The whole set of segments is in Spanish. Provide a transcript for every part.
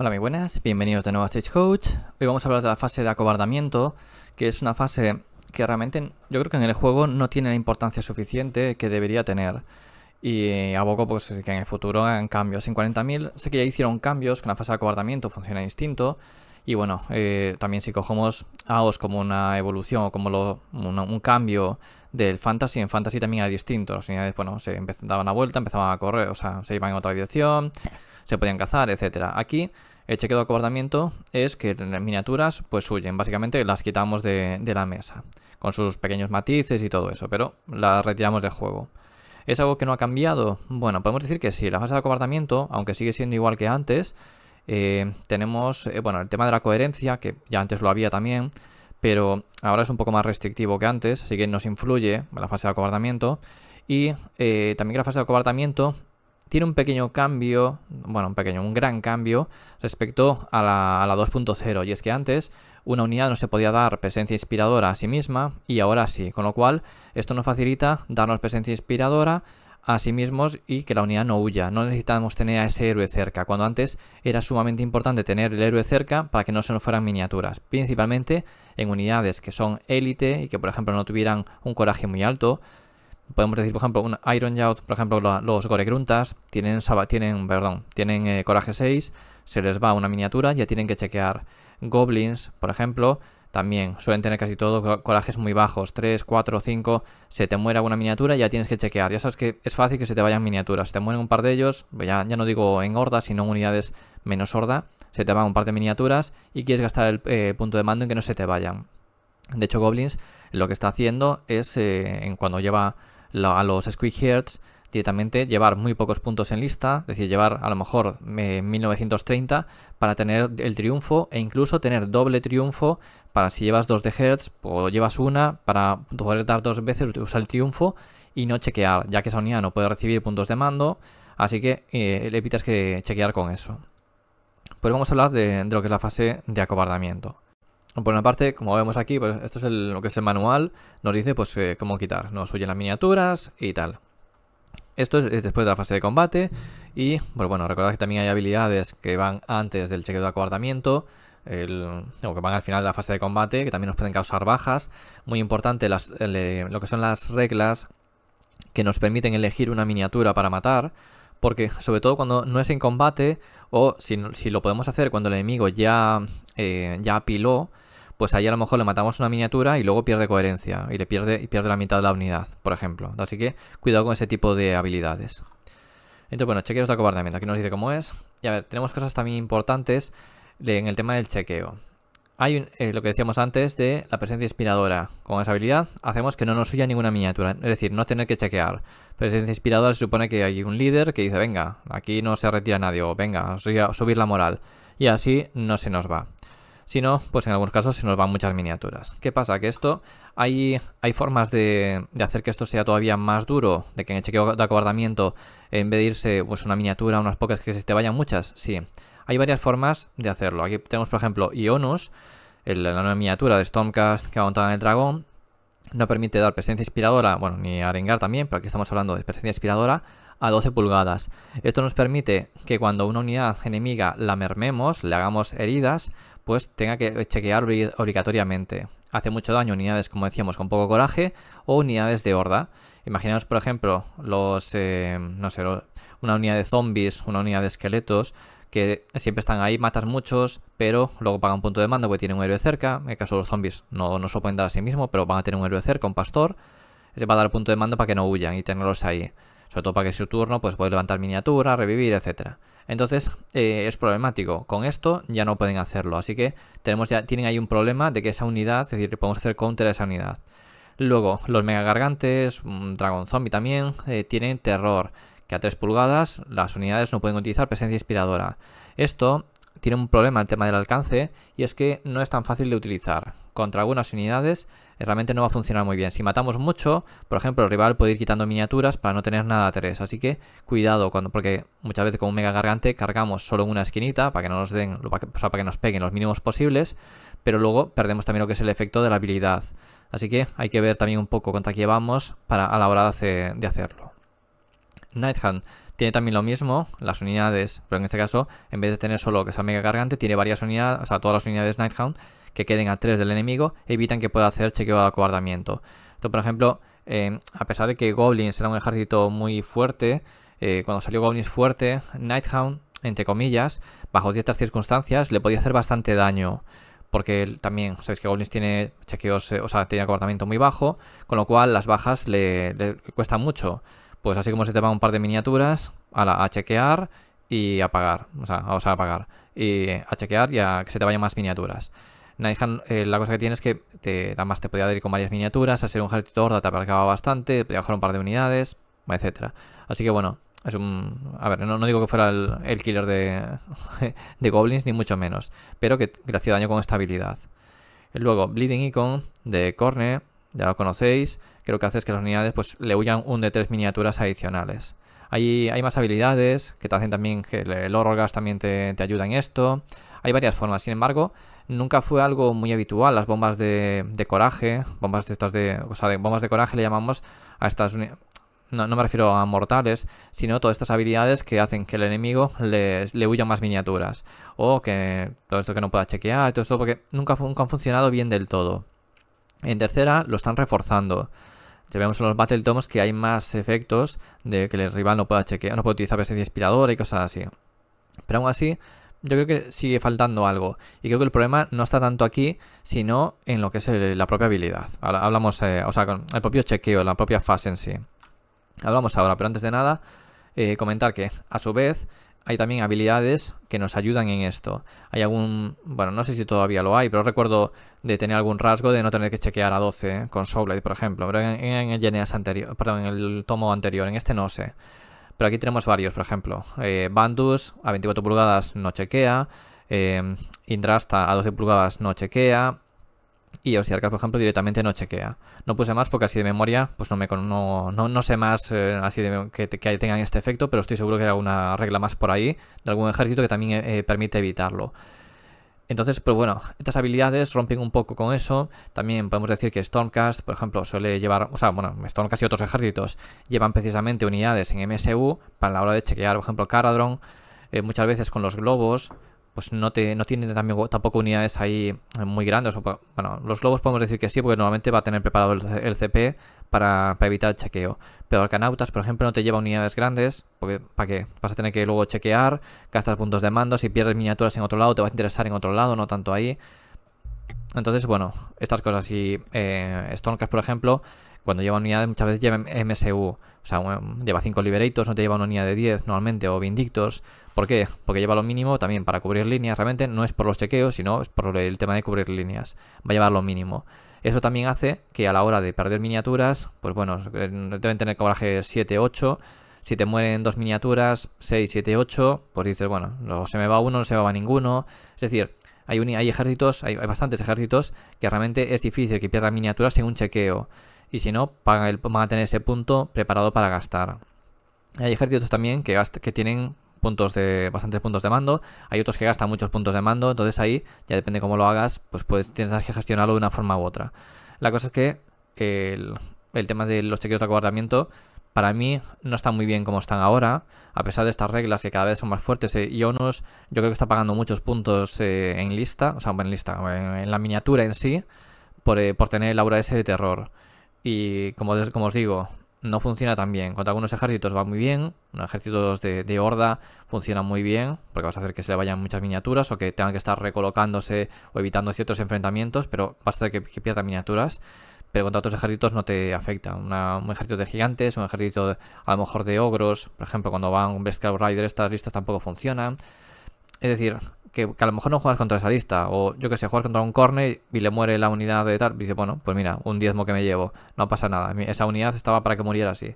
Hola, muy buenas, bienvenidos de nuevo a Stage Coach. Hoy vamos a hablar de la fase de acobardamiento, que es una fase que realmente yo creo que en el juego no tiene la importancia suficiente que debería tener. Y abogo pues que en el futuro hagan cambios. En 40.000 sé que ya hicieron cambios, que en la fase de acobardamiento funciona distinto. Y bueno, también si cogemos AOS como una evolución o como un cambio del Fantasy, en Fantasy también era distinto. Las unidades, bueno, daban la vuelta, empezaban a correr, o sea, se iban en otra dirección, se podían cazar, etcétera. Aquí el chequeo de acobardamiento es que las miniaturas pues huyen, básicamente las quitamos de la mesa, con sus pequeños matices y todo eso, pero las retiramos del juego. ¿Es algo que no ha cambiado? Bueno, podemos decir que sí. La fase de acobardamiento, aunque sigue siendo igual que antes, tenemos bueno, el tema de la coherencia, que ya antes lo había también, pero ahora es un poco más restrictivo que antes, así que nos influye la fase de acobardamiento. Y también que la fase de acobardamiento tiene un pequeño cambio, bueno, un gran cambio respecto a la 2.0, y es que antes una unidad no se podía dar presencia inspiradora a sí misma y ahora sí, con lo cual esto nos facilita darnos presencia inspiradora a sí mismos y que la unidad no huya. No necesitamos tener a ese héroe cerca, cuando antes era sumamente importante tener el héroe cerca para que no se nos fueran miniaturas, principalmente en unidades que son élite y que por ejemplo no tuvieran un coraje muy alto. Podemos decir, por ejemplo, un Iron Youth, por ejemplo, los Goregruntas tienen coraje 6, se les va una miniatura, ya tienen que chequear. Goblins, por ejemplo, también suelen tener casi todo corajes muy bajos, 3, 4, 5, se te muera una miniatura y ya tienes que chequear. Ya sabes que es fácil que se te vayan miniaturas, se te mueren un par de ellos, ya no digo en horda, sino en unidades menos horda, se te van un par de miniaturas y quieres gastar el punto de mando en que no se te vayan. De hecho, Goblins lo que está haciendo es, cuando lleva a los Squig Hearts, directamente llevar muy pocos puntos en lista, es decir, llevar a lo mejor 1930 para tener el triunfo e incluso tener doble triunfo para si llevas 2 de Hertz o llevas una para poder dar 2 veces, usar el triunfo y no chequear, ya que esa unidad no puede recibir puntos de mando, así que le evitas que chequear con eso. Pues vamos a hablar de lo que es la fase de acobardamiento. Por una parte, como vemos aquí, pues esto es lo que es el manual, nos dice pues cómo quitar, nos huyen las miniaturas y tal. Esto es después de la fase de combate y, pues bueno, recordad que también hay habilidades que van antes del chequeo de acobardamiento, o que van al final de la fase de combate, que también nos pueden causar bajas. Muy importante lo que son las reglas que nos permiten elegir una miniatura para matar, porque sobre todo cuando no es en combate o si lo podemos hacer cuando el enemigo ya apiló, pues ahí a lo mejor le matamos una miniatura y luego pierde coherencia y pierde la mitad de la unidad, por ejemplo. Así que cuidado con ese tipo de habilidades. Entonces, bueno, chequeos de acobardamiento. Aquí nos dice cómo es. Y a ver, tenemos cosas también importantes en el tema del chequeo. Hay lo que decíamos antes de la presencia inspiradora. Con esa habilidad hacemos que no nos huya ninguna miniatura. Es decir, no tener que chequear. Presencia inspiradora se supone que hay un líder que dice, venga, aquí no se retira nadie, o venga, subir la moral. Y así no se nos va. Si no, pues en algunos casos se nos van muchas miniaturas. ¿Qué pasa? Que esto, hay formas de hacer que esto sea todavía más duro, de que en el chequeo de acobardamiento, en vez de irse pues una miniatura, unas pocas, que se te vayan muchas. Sí, hay varias formas de hacerlo. Aquí tenemos, por ejemplo, Ionus, la nueva miniatura de Stormcast que va montada en el dragón. No permite dar presencia inspiradora, bueno, ni Arengar también, pero aquí estamos hablando de presencia inspiradora a 12 pulgadas. Esto nos permite que cuando una unidad enemiga la mermemos, le hagamos heridas, pues tenga que chequear obligatoriamente. Hace mucho daño unidades, como decíamos, con poco coraje o unidades de horda. Imaginaos, por ejemplo, no sé, una unidad de zombies, una unidad de esqueletos, que siempre están ahí, matas muchos, pero luego pagan un punto de mando porque tienen un héroe cerca. En el caso de los zombies no se lo pueden dar a sí mismo, pero van a tener un héroe cerca, un pastor. Se va a dar punto de mando para que no huyan y tenerlos ahí. Sobre todo para que su turno pues puede levantar miniatura, revivir, etcétera. Entonces es problemático. Con esto ya no pueden hacerlo. Así que tienen ahí un problema de que esa unidad, es decir, podemos hacer counter a esa unidad. Luego, los mega gargantes, Dragon Zombie también, tienen terror. Que a 3 pulgadas las unidades no pueden utilizar presencia inspiradora. Esto tiene un problema el tema del alcance y es que no es tan fácil de utilizar. Contra algunas unidades realmente no va a funcionar muy bien. Si matamos mucho, por ejemplo, el rival puede ir quitando miniaturas para no tener nada a 3. Así que cuidado, porque muchas veces con un mega gargante cargamos solo en una esquinita para que no nos den, para que nos peguen los mínimos posibles, pero luego perdemos también lo que es el efecto de la habilidad. Así que hay que ver también un poco contra qué vamos a la hora de hacerlo. Nighthand tiene también lo mismo, las unidades, pero en este caso, en vez de tener solo que sea mega cargante, tiene varias unidades, o sea, todas las unidades Nighthound que queden a 3 del enemigo, evitan que pueda hacer chequeo de acobardamiento. Esto, por ejemplo, a pesar de que Goblins era un ejército muy fuerte, cuando salió Goblins fuerte, Nighthound, entre comillas, bajo ciertas circunstancias, le podía hacer bastante daño. Porque él también, sabéis que Goblins tiene chequeos, o sea, tiene acobardamiento muy bajo, con lo cual las bajas le cuesta mucho. Pues así como se te van un par de miniaturas, a chequear y a pagar. O sea, a pagar. Y a chequear y a que se te vayan más miniaturas. Nighthound, la cosa que tienes es que además te podía ir con varias miniaturas, a ser un ejército horda te abarcaba bastante, podía bajar un par de unidades, etcétera. Así que bueno, es un... A ver, no digo que fuera el killer de Goblins, ni mucho menos, pero que le hacía daño con esta habilidad. Luego, Bleeding Icon de Corne, ya lo conocéis, creo que hace es que las unidades pues le huyan un de 3 miniaturas adicionales. Hay más habilidades que te hacen también, que el Orgas también te ayuda en esto. Hay varias formas, sin embargo, nunca fue algo muy habitual. Las bombas de coraje, bombas de estas bombas de coraje le llamamos a estas unidades. No me refiero a mortales, sino todas estas habilidades que hacen que el enemigo le huya más miniaturas. O que todo esto que no pueda chequear, todo esto porque nunca han funcionado bien del todo. En tercera lo están reforzando. Ya vemos en los Battle Tomes que hay más efectos de que el rival no pueda chequear, no puede utilizar presencia inspiradora y cosas así. Pero aún así, yo creo que sigue faltando algo. Y creo que el problema no está tanto aquí, sino en lo que es la propia habilidad. Ahora hablamos, o sea, con el propio chequeo, la propia fase en sí. Hablamos ahora, pero antes de nada, comentar que a su vez hay también habilidades que nos ayudan en esto. Hay algún, bueno, no sé si todavía lo hay, pero recuerdo de tener algún rasgo de no tener que chequear a 12 con Soulblade, por ejemplo. Pero en el Geneas anterior, perdón, en el tomo anterior, en este no sé. Pero aquí tenemos varios, por ejemplo. Bandus a 24 pulgadas no chequea. Indrasta a 12 pulgadas no chequea. Y Osiarkas, por ejemplo, directamente no chequea. No puse más porque así de memoria, pues no sé más así que tengan este efecto, pero estoy seguro que hay alguna regla más por ahí de algún ejército que también permite evitarlo. Entonces, pues bueno, estas habilidades rompen un poco con eso. También podemos decir que Stormcast, por ejemplo, suele llevar, o sea, bueno, Stormcast y otros ejércitos llevan precisamente unidades en MSU para la hora de chequear, por ejemplo, Caradron, muchas veces con los globos. Pues no tienen tampoco unidades ahí muy grandes. Bueno, los globos podemos decir que sí, porque normalmente va a tener preparado el CP para evitar el chequeo. Pero Arcanautas, por ejemplo, no te lleva unidades grandes, porque ¿para qué? Vas a tener que luego chequear, gastas puntos de mando, si pierdes miniaturas en otro lado, te va a interesar en otro lado, no tanto ahí. Entonces, bueno, estas cosas. Y Stormcast, por ejemplo, cuando lleva unidades muchas veces lleva MSU. O sea, lleva 5 Liberators, no te lleva una unidad de 10 normalmente, o Vindictors. ¿Por qué? Porque lleva lo mínimo también para cubrir líneas. Realmente no es por los chequeos, sino es por el tema de cubrir líneas. Va a llevar lo mínimo. Eso también hace que a la hora de perder miniaturas, pues bueno, deben tener coraje 7-8. Si te mueren 2 miniaturas, 6, 7, 8, pues dices, bueno, no se me va uno, no se me va ninguno. Es decir, hay ejércitos, hay bastantes ejércitos que realmente es difícil que pierdan miniaturas sin un chequeo. Y si no, van a tener ese punto preparado para gastar. Hay ejércitos también que tienen bastantes puntos de mando. Hay otros que gastan muchos puntos de mando. Entonces ahí, ya depende cómo lo hagas, pues tienes que gestionarlo de una forma u otra. La cosa es que el tema de los chequeos de acobardamiento, para mí no está muy bien como están ahora. A pesar de estas reglas que cada vez son más fuertes. Ionos, yo creo que está pagando muchos puntos en lista. O sea, en la miniatura en sí. Por tener el aura ese de terror. Y como os digo, no funciona tan bien. Contra algunos ejércitos va muy bien. Los ejércitos de horda funcionan muy bien, porque vas a hacer que se le vayan muchas miniaturas o que tengan que estar recolocándose o evitando ciertos enfrentamientos, pero vas a hacer que pierdan miniaturas. Pero contra otros ejércitos no te afecta. Un ejército de gigantes, un ejército a lo mejor de ogros, por ejemplo, cuando van un Bestial Rider, estas listas tampoco funcionan. Es decir, que a lo mejor no juegas contra esa lista, o yo que sé, juegas contra un corner y le muere la unidad de tal, y dice, bueno, pues mira, un diezmo que me llevo, no pasa nada, esa unidad estaba para que muriera así.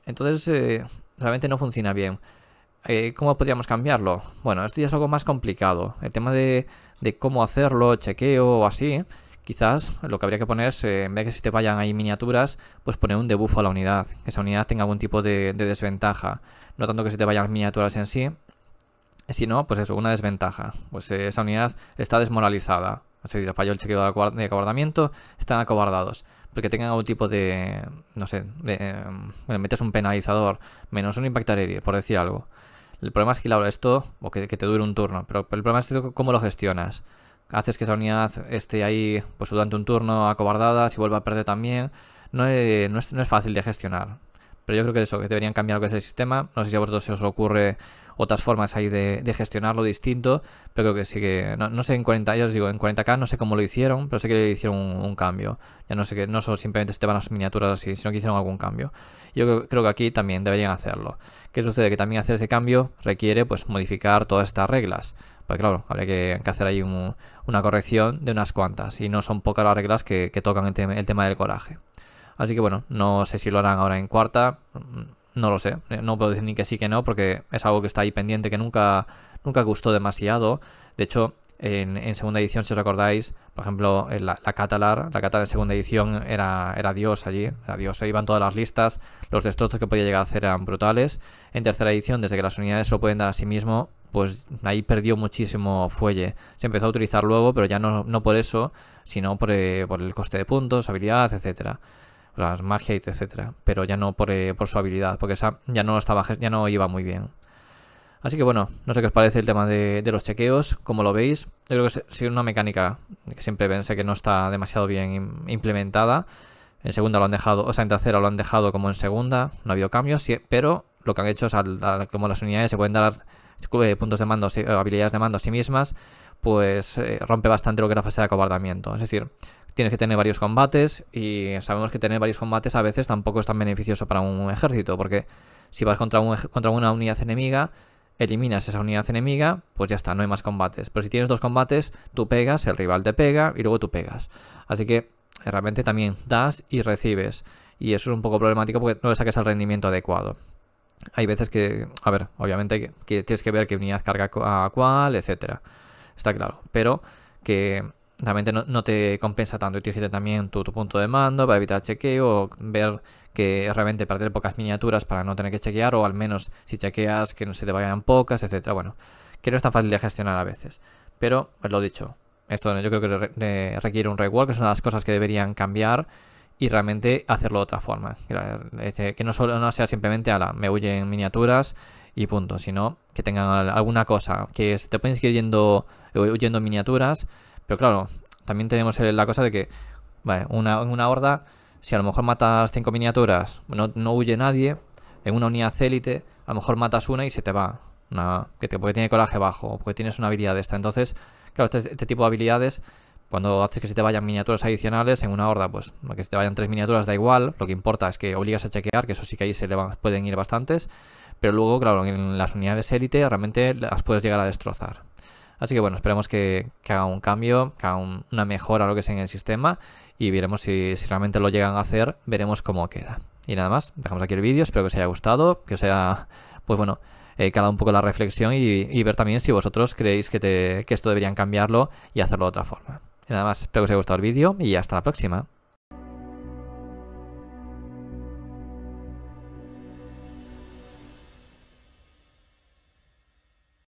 Entonces, realmente no funciona bien. ¿Cómo podríamos cambiarlo? Bueno, esto ya es algo más complicado. El tema de cómo hacerlo, chequeo o así, quizás lo que habría que poner es, en vez de que si te vayan ahí miniaturas, pues poner un debuffo a la unidad, que esa unidad tenga algún tipo de desventaja. No tanto que se te vayan miniaturas en sí, sino, pues eso, una desventaja. Pues esa unidad está desmoralizada. es decir, falló el chequeo de acobardamiento, están acobardados. Porque tengan algún tipo de, no sé, metes un penalizador, menos un impact area, por decir algo. El problema es que, claro, esto, o que te dure un turno, pero el problema es cómo lo gestionas. Haces que esa unidad esté ahí pues durante un turno acobardada, si vuelve a perder también. No es fácil de gestionar. Pero yo creo que eso, que deberían cambiar lo que es el sistema. No sé si a vosotros se os ocurre otras formas ahí de gestionarlo distinto, pero creo que sí que, no sé en 40, ya os digo, en 40K no sé cómo lo hicieron, pero sé que le hicieron un cambio. Ya no sé que no solo simplemente se te van las miniaturas así, sino que hicieron algún cambio. Yo creo que aquí también deberían hacerlo. ¿Qué sucede? Que también hacer ese cambio requiere pues modificar todas estas reglas. Porque claro, habría que hacer ahí una corrección de unas cuantas, y no son pocas las reglas que tocan el tema del coraje. Así que bueno, no sé si lo harán ahora en cuarta, no lo sé, no puedo decir ni que sí que no, porque es algo que está ahí pendiente, que nunca gustó demasiado. De hecho, en segunda edición, si os acordáis, por ejemplo, la Catalar en segunda edición era Dios allí, era Dios, se iban todas las listas, los destrozos que podía llegar a hacer eran brutales. En tercera edición, desde que las unidades se lo pueden dar a sí mismo, pues ahí perdió muchísimo fuelle. Se empezó a utilizar luego, pero ya no por eso, sino por el coste de puntos, habilidad, etcétera. O sea, magia, etcétera. Pero ya no por su habilidad, porque esa ya no iba muy bien. Así que bueno, no sé qué os parece el tema de los chequeos, como lo veis. Yo creo que es una mecánica que siempre pensé que no está demasiado bien implementada. En segunda lo han dejado, o sea, en tercera lo han dejado como en segunda, no ha habido cambios, pero lo que han hecho es, como las unidades se pueden dar puntos de mando, habilidades de mando a sí mismas, pues rompe bastante lo que era la fase de acobardamiento. Es decir, tienes que tener varios combates, y sabemos que tener varios combates a veces tampoco es tan beneficioso para un ejército, porque si vas contra una unidad enemiga, eliminas esa unidad enemiga, pues ya está, no hay más combates. Pero si tienes dos combates, tú pegas, el rival te pega y luego tú pegas. Así que realmente también das y recibes, y eso es un poco problemático porque no le saques el rendimiento adecuado. Hay veces que, a ver, obviamente que tienes que ver qué unidad carga a cuál, etcétera. Está claro, pero que realmente no te compensa tanto, y tienes que tener también tu punto de mando para evitar chequeo, ver que realmente perder pocas miniaturas para no tener que chequear, o al menos si chequeas que no se te vayan pocas, etcétera. Bueno, que no es tan fácil de gestionar a veces, pero pues lo dicho, esto yo creo que requiere un rework, que es una de las cosas que deberían cambiar y realmente hacerlo de otra forma, que no sea simplemente me huyen miniaturas y punto, sino que tengan alguna cosa, que te pueden seguir huyendo miniaturas. Pero claro, también tenemos la cosa de que, vale, una horda, si a lo mejor matas 5 miniaturas, no huye nadie. En una unidad élite, a lo mejor matas una y se te va. Porque tiene coraje bajo, o porque tienes una habilidad de esta. Entonces, claro, este tipo de habilidades, cuando haces que se te vayan miniaturas adicionales en una horda, pues que se te vayan 3 miniaturas da igual. Lo que importa es que obligas a chequear, que eso sí que ahí pueden ir bastantes. Pero luego, claro, en las unidades élite realmente las puedes llegar a destrozar. Así que bueno, esperemos que haga un cambio, que haga una mejora a lo que es en el sistema, y veremos si realmente lo llegan a hacer, veremos cómo queda. Y nada más, dejamos aquí el vídeo, espero que os haya gustado, que os haya, pues bueno, calado un poco la reflexión, y ver también si vosotros creéis que esto deberían cambiarlo y hacerlo de otra forma. Y nada más, espero que os haya gustado el vídeo y hasta la próxima.